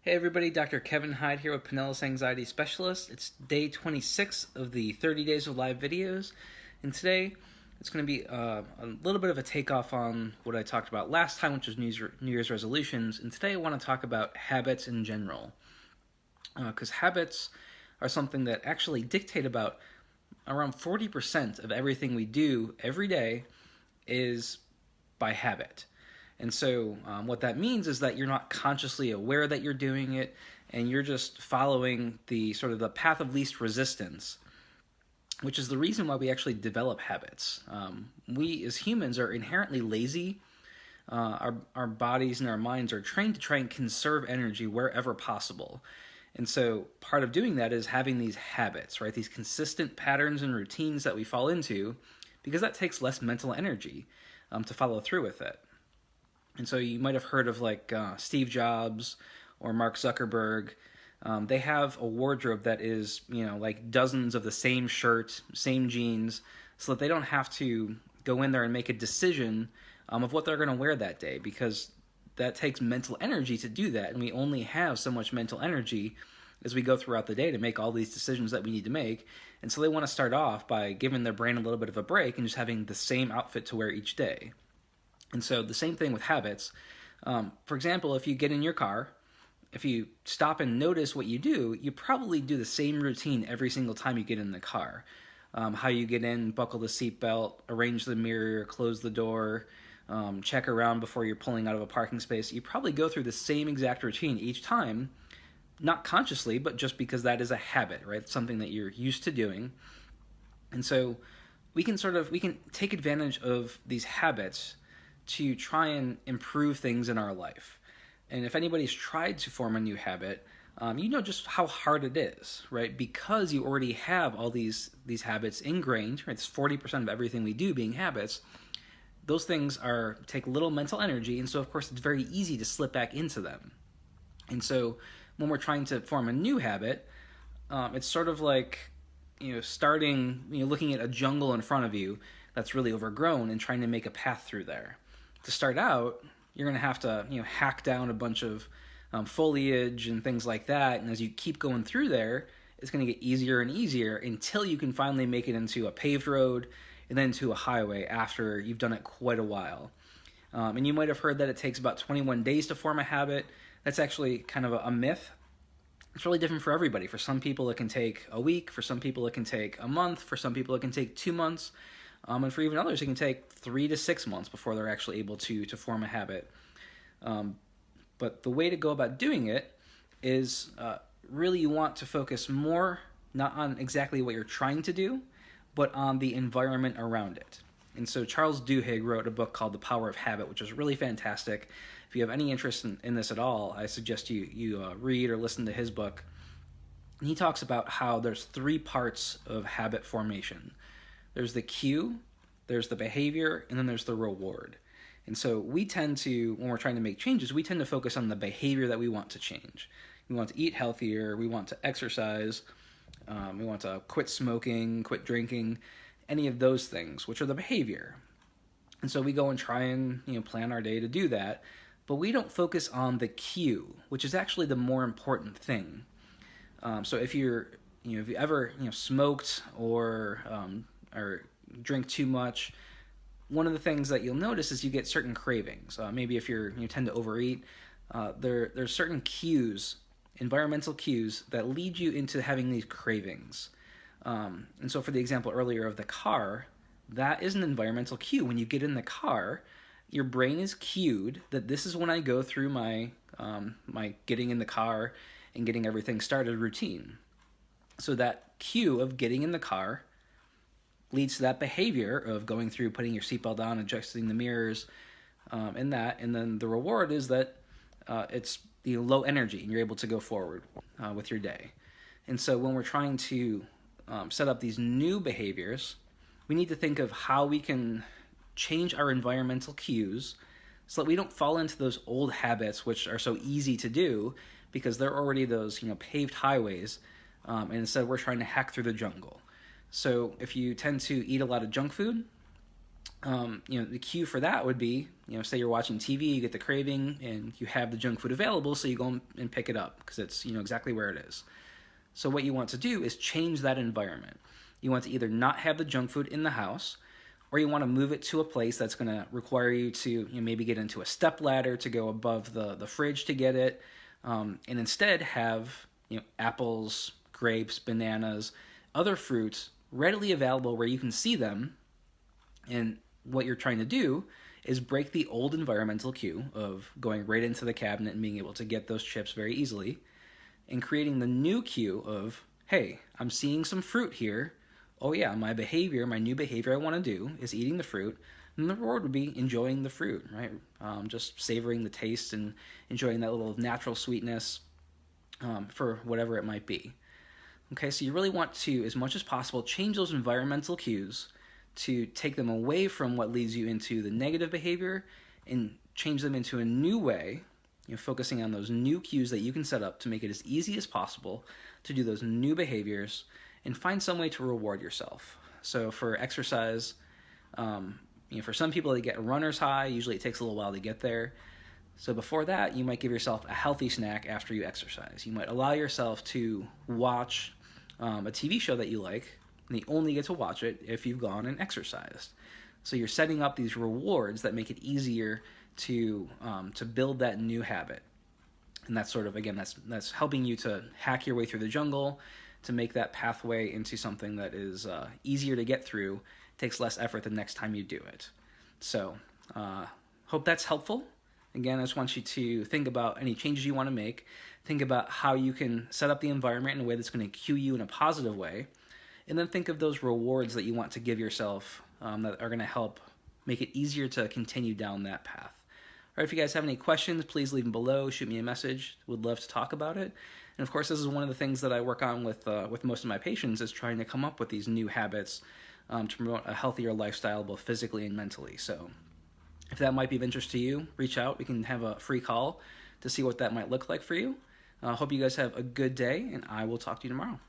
Hey everybody, Dr. Kevin Hyde here with Pinellasanxietyspecialists. It's day 26 of the 30 days of live videos, and today it's going to be a little bit of a takeoff on what I talked about last time, which was New Year's resolutions, and today I want to talk about habits in general, because habits are something that actually dictate about around 40% of everything we do every day is by habit. And so what that means is that you're not consciously aware that you're doing it, and you're just following the sort of the path of least resistance, which is the reason why we actually develop habits. We as humans are inherently lazy. Our bodies and our minds are trained to try and conserve energy wherever possible. And so part of doing that is having these habits, right? These consistent patterns and routines that we fall into, because that takes less mental energy to follow through with it. And so you might have heard of like Steve Jobs or Mark Zuckerberg. They have a wardrobe that is, like dozens of the same shirt, same jeans, so that they don't have to go in there and make a decision of what they're going to wear that day, because that takes mental energy to do that. And we only have so much mental energy as we go throughout the day to make all these decisions that we need to make. And so they want to start off by giving their brain a little bit of a break and just having the same outfit to wear each day. And so the same thing with habits. For example, if you get in your car, if you stop and notice what you do, you probably do the same routine every single time you get in the car. How you get in, buckle the seatbelt, arrange the mirror, close the door, check around before you're pulling out of a parking space. You probably go through the same exact routine each time, not consciously, but just because that is a habit, right? It's something that you're used to doing. And so we can take advantage of these habits to try and improve things in our life. And if anybody's tried to form a new habit, you know just how hard it is, right? Because you already have all these habits ingrained, right? It's 40% of everything we do being habits. Those things take little mental energy, and so of course it's very easy to slip back into them. And so when we're trying to form a new habit, it's sort of like starting, looking at a jungle in front of you that's really overgrown and trying to make a path through there. To start out, you're going to have to hack down a bunch of foliage and things like that, and as you keep going through there, it's going to get easier and easier until you can finally make it into a paved road and then to a highway after you've done it quite a while. And you might have heard that it takes about 21 days to form a habit. That's actually kind of a myth. It's really different for everybody. For some people it can take a week, for some people it can take a month, for some people it can take 2 months. And for even others, it can take 3 to 6 months before they're actually able to form a habit. But the way to go about doing it is really you want to focus more not on exactly what you're trying to do, but on the environment around it. And so Charles Duhigg wrote a book called The Power of Habit, which is really fantastic. If you have any interest in this at all, I suggest you read or listen to his book. And he talks about how there's 3 parts of habit formation. There's the cue, there's the behavior, and then there's the reward. And so we tend to, when we're trying to make changes, we tend to focus on the behavior that we want to change. We want to eat healthier, we want to exercise, we want to quit smoking, quit drinking, any of those things, which are the behavior. And so we go and try and plan our day to do that, but we don't focus on the cue, which is actually the more important thing. So if if you ever smoked or drink too much, one of the things that you'll notice is you get certain cravings. Maybe if you tend to overeat, there's certain cues, environmental cues, that lead you into having these cravings. And so for the example earlier of the car, that is an environmental cue. When you get in the car, your brain is cued that this is when I go through my getting in the car and getting everything started routine. So that cue of getting in the car leads to that behavior of going through, putting your seatbelt on, adjusting the mirrors, and then the reward is that it's low energy and you're able to go forward with your day. And so when we're trying to set up these new behaviors, we need to think of how we can change our environmental cues so that we don't fall into those old habits which are so easy to do because they're already those paved highways, and instead we're trying to hack through the jungle. So if you tend to eat a lot of junk food, The cue for that would be, say you're watching TV, you get the craving, and you have the junk food available, so you go and pick it up because it's, exactly where it is. So what you want to do is change that environment. You want to either not have the junk food in the house, or you want to move it to a place that's going to require you to maybe get into a step ladder to go above the fridge to get it, and instead have apples, grapes, bananas, other fruits readily available where you can see them. And what you're trying to do is break the old environmental cue of going right into the cabinet and being able to get those chips very easily, and creating the new cue of, hey, I'm seeing some fruit here. Oh yeah, my new behavior I want to do is eating the fruit. And the reward would be enjoying the fruit, right? Just savoring the taste and enjoying that little natural sweetness for whatever it might be. Okay, so you really want to, as much as possible, change those environmental cues to take them away from what leads you into the negative behavior and change them into a new way, focusing on those new cues that you can set up to make it as easy as possible to do those new behaviors and find some way to reward yourself. So for exercise, for some people they get a runner's high. Usually it takes a little while to get there. So before that, you might give yourself a healthy snack after you exercise. You might allow yourself to watch a TV show that you like, and you only get to watch it if you've gone and exercised. So you're setting up these rewards that make it easier to build that new habit. And that's sort of, again, that's helping you to hack your way through the jungle, to make that pathway into something that is easier to get through, takes less effort the next time you do it. So hope that's helpful. Again, I just want you to think about any changes you want to make. Think about how you can set up the environment in a way that's going to cue you in a positive way. And then think of those rewards that you want to give yourself that are going to help make it easier to continue down that path. All right, if you guys have any questions, please leave them below. Shoot me a message. Would love to talk about it. And of course, this is one of the things that I work on with most of my patients, is trying to come up with these new habits to promote a healthier lifestyle, both physically and mentally. So if that might be of interest to you, reach out. We can have a free call to see what that might look like for you. Hope you guys have a good day, and I will talk to you tomorrow.